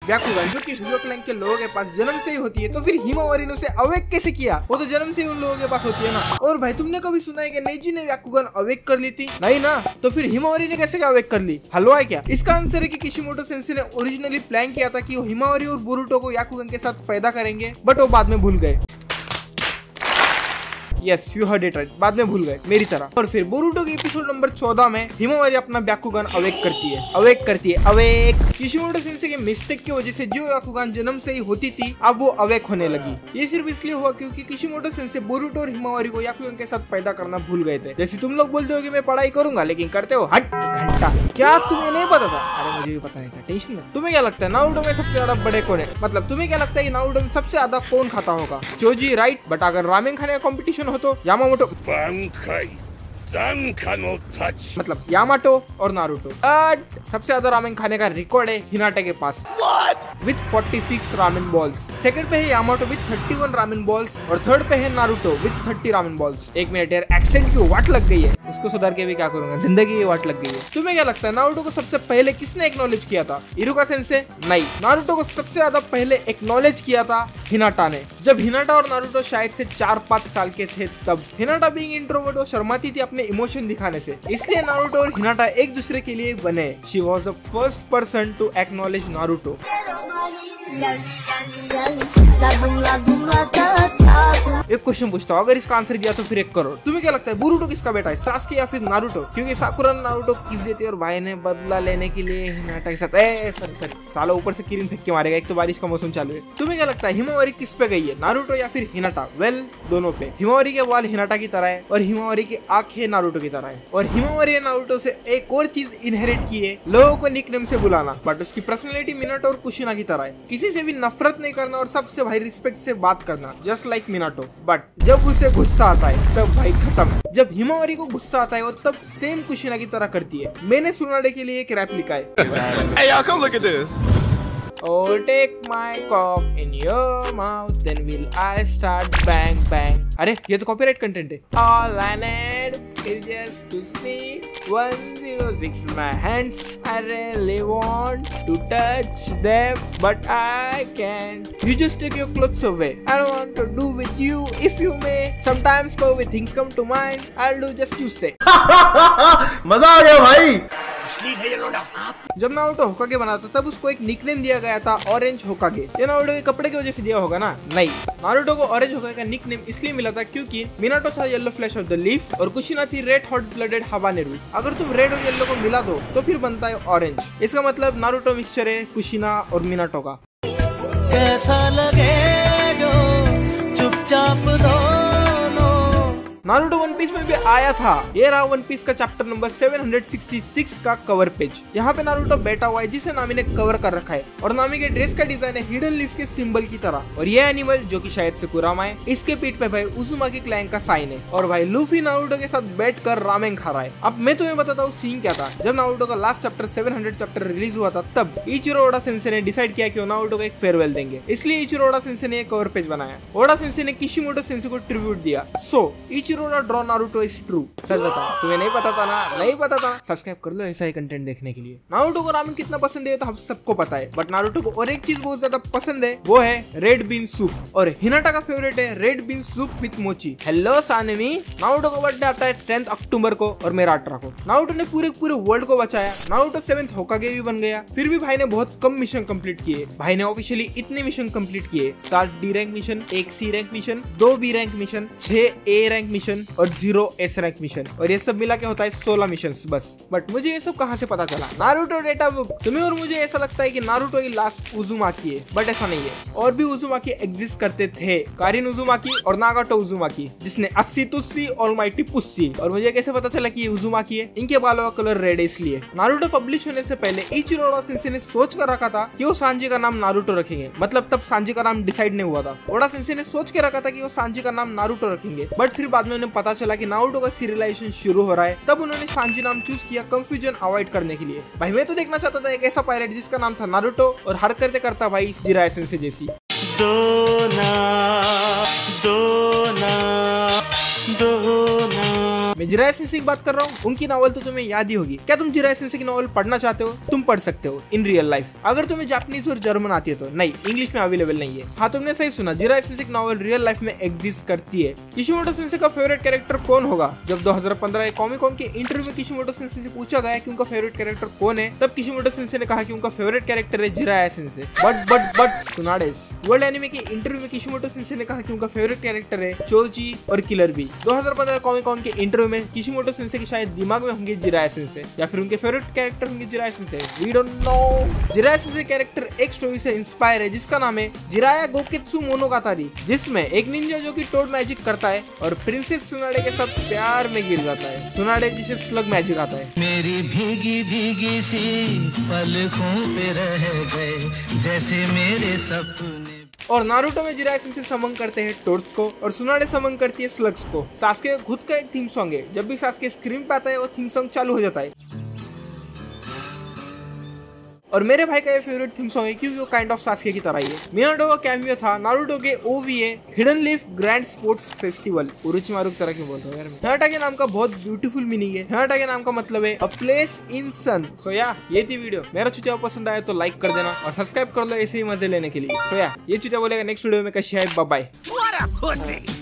ब्याकुगन जो कि ह्यूगो क्लैन के लोगों के पास जन्म से ही होती है, तो फिर हिमावारी ने उसे अवेक कैसे किया? वो तो जन्म से ही उन लोगों के पास होती है ना। और भाई तुमने कभी सुना है कि नेजी ने ब्याकुगन अवेक कर ली थी? नहीं ना, तो फिर हिमावारी ने कैसे अवेक कर ली? हलवा है क्या? इसका आंसर है कि किशिमोटो सेंसेई ने ओरिजिनली प्लान किया था कि वो हिमावारी और बोरुटो को ब्याकुगन के साथ पैदा करेंगे, बट वो बाद में भूल गए। Yes, you heard it right, बाद में भूल गए मेरी तरह। और फिर बोरुटो के एपिसोड नंबर 14 में हिमावारी अपना ब्याकुगन अवेक करती है अवेक। किशिमोटो सेंसेई के मिस्टेक की वजह से जो ब्याकुगन जन्म से ही होती थी अब वो अवेक होने लगी। ये सिर्फ इसलिए हुआ क्योंकि किशिमोटो सेंसेई बोरुटो और हिमावारी को ब्याकुगन के साथ पैदा करना भूल गए थे। जैसे तुम लोग बोलते हो कि मैं पढ़ाई करूंगा लेकिन करते हो हट घंटा। क्या तुम्हें नहीं पता था? अरे मुझे भी पता नहीं था, टेंशन में। तुम्हें क्या लगता है नारुतो में सबसे ज्यादा बड़े कौन है? मतलब तुम्हें क्या लगता है कि नारुतो में सबसे ज्यादा कौन खाता होगा? चोजी राइट, बट अगर रामेन खाने का कंपटीशन हो तो यामामोटो, मतलब यामाटो और नारुतो। बट सबसे ज्यादा रामेन खाने का रिकॉर्ड है हिनाटा के पास विथ 46 रामेन बॉल्स। सेकंड पे है यामाटो विथ 31 रामेन बॉल्स और थर्ड पे है नारुतो विथ 30 रामेन बॉल्स। एक मिनट यार, एक्सेंट की वाट लग गई है, उसको सुधार के भी क्या करूंगा, जिंदगी की वाट लग गई है। तुम्हें क्या लगता है नारुतो को सबसे पहले किसने एक्नॉलेज किया था? इरुका सेंसेई? नहीं, नारुतो को सबसे ज्यादा पहले एक्नॉलेज किया था हिनाटा ने। जब हिनाटा और नारुतो शायद से 4-5 साल के थे तब। हिनाटा बीइंग इंट्रोवर्ट वो शर्माती थी अपने इमोशन दिखाने से, इसलिए नारुतो और हिनाटा एक दूसरे के लिए बने। She was the first person to acknowledge Naruto. एक क्वेश्चन पूछता हूँ, अगर इसका आंसर दिया तो फिर 1 करोड़। तुम्हें क्या लगता है बोरुटो किसका बेटा है, सासुके या फिर नारुतो? क्योंकि साकुरा ने नारुतो किस देती और भाई ने बदला लेने के लिए हिनाटा के साथ सॉरी साला ऊपर से किरिन फेंक के मारेगा, एक तो बारिश का मौसम चालू है। तुम्हें क्या लगता है हिमावारी किस पे गई है, नारुतो या फिर हिनाटा? वेल, दोनों पे। हिमावारी के बाल हिनाटा की तरह है और हिमावारी की आंखें नारुतो की तरह है। और हिमावारी ने नारुतो से एक और चीज इनहेरिट की है, लोगों को निकनेम से बुलाना। बट उसकी पर्सनैलिटी मिनाटो और कुशिना की तरह है, किसी से भी नफरत नहीं करना और सबसे भाई रिस्पेक्ट से बात करना, जस्ट लाइक मिनाटो। बट जब उसे गुस्सा आता है तब भाई खत्म। जब हिमावारी को गुस्सा आता है वो तब सेम कुशिना की तरह करती है। मैंने सुनाने के लिए एक रैप लिखा है। Hey y'all, come look at this. Oh, take my cock in your mouth, then will I start bang bang. अरे ये तो कॉपीराइट कंटेंट है। All I need is just to see 106 my hands. I really want to touch them, but I can't. You just take your clothes away. I don't want to do with you if you may. Sometimes pervy things come to mind. I'll do just you say. मजा आ गया भाई। जब Naruto होकागे बना था तब उसको एक nickname दिया गया था ऑरेंज होकागे। ये नारुतो के कपड़े की वजह से दिया होगा ना? नहीं, नारुतो को ऑरेंज होकागे का निकनेम इसलिए मिला था क्योंकि मिनाटो था yellow flash of the leaf और कुशिना थी रेड हॉट ब्लडेड हाबानेरो। अगर तुम रेड और येलो को मिला दो तो फिर बनता है ऑरेंज। इसका मतलब नारुतो मिक्सचर है कुशिना और मिनाटो का। कैसा लगे जो चुपचाप नारुतो वन पीस में भी आया था। ये रहा वन पीस का चैप्टर नंबर 766 का कवर पेज। यहाँ पे नारुतो बैठा हुआ है जिसे नामी ने कवर कर रखा है और नामी के ड्रेस का डिजाइन है हिडन लीफ के सिंबल की तरह। और ये एनिमल जो कि शायद से कुरामा है, इसके पीठ पे भाई उजुमाकी क्लैन का साइन है। और भाई लूफी नारुतो के साथ बैठकर रामेन खा रहा है। अब मैं तुम्हें बताता हूँ सीन क्या था। जब नारुतो का लास्ट चैप्टर 700 चैप्टर रिलीज हुआ था तब इचिरो ओडा सेंसेई ने डिसाइड किया कि वो नारुतो को एक फेयरवेल देंगे, इसलिए इचिरो ओडा सेंसेई ने एक कवर पेज बनाया। ओडा सेंसेई ने किशिमोटो सेंसेई को ट्रिब्यूट दिया। So Ichiro draw Naruto is true. सच बता, तुम्हें नहीं पता था ना? नहीं पता था? सब्सक्राइब कर लो ऐसा ही कंटेंट देखने के लिए। नारुतो को रामेन कितना पसंद है तो हम सबको पता है, बट नारुतो को और एक चीज बहुत ज्यादा पसंद है, वो है रेड बीन सूप। और हिनाटा का फेवरेट है रेड बीन सूप विथ मोची। हेलो सानेमी, नारुतो का बर्थडे आता है 10 अक्टूबर को और मेरा 18 को। नारुतो ने पूरे वर्ल्ड को बचाया। नारुतो 7th होकागे भी बन गया। फिर भी भाई ने बहुत कम मिशन कंप्लीट किए। भाई ने ऑफिशियली इतने मिशन कंप्लीट किए: 7 D rank mission, 1 C rank mission, 2 B rank mission, 6 A rank mission और 0 एस रैंक मिशन। और ये सब मिला के होता है 16 मिशंस बस। बट मुझे ये सब कहाँ से पता चला? Naruto data book. तुम्हें और मुझे ऐसा लगता है कि नारुतो ही लास्ट उजुमाकी है, बट ऐसा नहीं है। और भी उजुमाकी एग्जिस्ट करते थे, कारिन उजुमाकी और नागाटो उजुमाकी, जिसने 80 तुस्सी ऑलमाइटी पुस्सी। और मुझे कैसे पता चला कि ये उजुमाकी है? इनके बालों का कलर रेड है इसलिए। नारुतो पब्लिश होने से पहले इचिरो ओडा सेंसेई ने सोच कर रखा था कि वो सांजी का नाम नारुतो रखेंगे। मतलब तब सांजी का नाम डिसाइड नहीं हुआ था। ओडा सेंसेई ने सोच के रखा था कि वो सांजी का नाम नारुतो रखेंगे, बट फिर बाद में उन्हें पता चला कि नारुतो का सीरियलाइजेशन शुरू हो रहा है, तब उन्होंने सांजी नाम चूज किया कंफ्यूजन अवॉइड करने के लिए। भाई मैं तो देखना चाहता था एक ऐसा पायरेट जिसका नाम था नारुतो और हरकतें करता भाई जिराया सेंसेई जैसी। मैं जिराया सेंसेई की बात कर रहा हूँ, उनकी नॉवल तो तुम्हें याद ही होगी। क्या तुम जिराया सेंसेई की नॉवल पढ़ना चाहते हो? तुम पढ़ सकते हो इन रियल लाइफ। अगर तुम्हें जापानीज और जर्मन आती है तो नहीं, इंग्लिश में अवेलेबल नहीं है। हाँ, तुमने सही सुना, जिराया सेंसेई की नॉवल रियल लाइफ में एग्जिस्ट करती है। किशिमोटो सेंसेई का फेवरेट कैरेक्टर कौन होगा? जब 2015 कॉमिक कॉन के इंटरव्यू में किशिमोटो सेंसेई से पूछा गया कि उनका फेवरेट कैरेक्टर कौन है, तब किशिमोटो सेंसेई ने कहा कि उनका फेवरेट कैरेक्टर है Jiraiya sensei. But Tsunade's. World anime के इंटरव्यू में किशिमोटो सेंसेई ने कहा कि उनका फेवरेट कैरेक्टर है चोजी और किलर बी। 2015 कॉमिक कॉन के इंटरव्यू में किशिमोटो सेंसेई के शायद दिमाग में होंगे जिराया सेंसेई, या फिर उनके फेवरेट कैरेक्टर होंगे Jiraiya sensei. We don't know. Jiraiya sensei character एक स्टोरी से इंस्पायर है जिसका नाम है जिराया गोकेत्सु मोनोगातारी, जिसमें एक निंजा जो कि टोड मैजिक करता है और प्रिंसेस सुनाडे के साथ प्यार में गिर जाता है। सुनाडे जिसे स्लग मैजिक आता है। मेरी भीगी भीगी सी पलकों पे रह गए जैसे मेरे सपने। और नारुतो में जिराया सेंसेई समन करते हैं टोड्स को और सुनाडे समन करती है स्लग्स को। सास्के खुद का एक थीम सॉन्ग है, जब भी सास्के स्क्रीन पे आता है वो थीम सॉन्ग चालू हो जाता है। और मेरे भाई का ये फेवरेट थीम सॉन्ग है क्योंकि वो काइंड ऑफ सास्के की तरह ही है। मिनाटो का कैमियो था नारुतो के OVA hidden leaf grand sports festival. Orochimaru की तरह क्यों बोलता हूँ यार मैं। हिनाटा के नाम का बहुत ब्यूटीफुल मीनिंग है। हिनाटा के नाम का मतलब है अ प्लेस इन सन। सो या ये थी वीडियो। मेरा चुतिया पसंद आया तो लाइक कर देना और सब्सक्राइब कर लो ऐसे ही मजे लेने के लिए। सो या ये चुतिया बोलेगा नेक्स्ट वीडियो में। कैसे है, बाय बाय।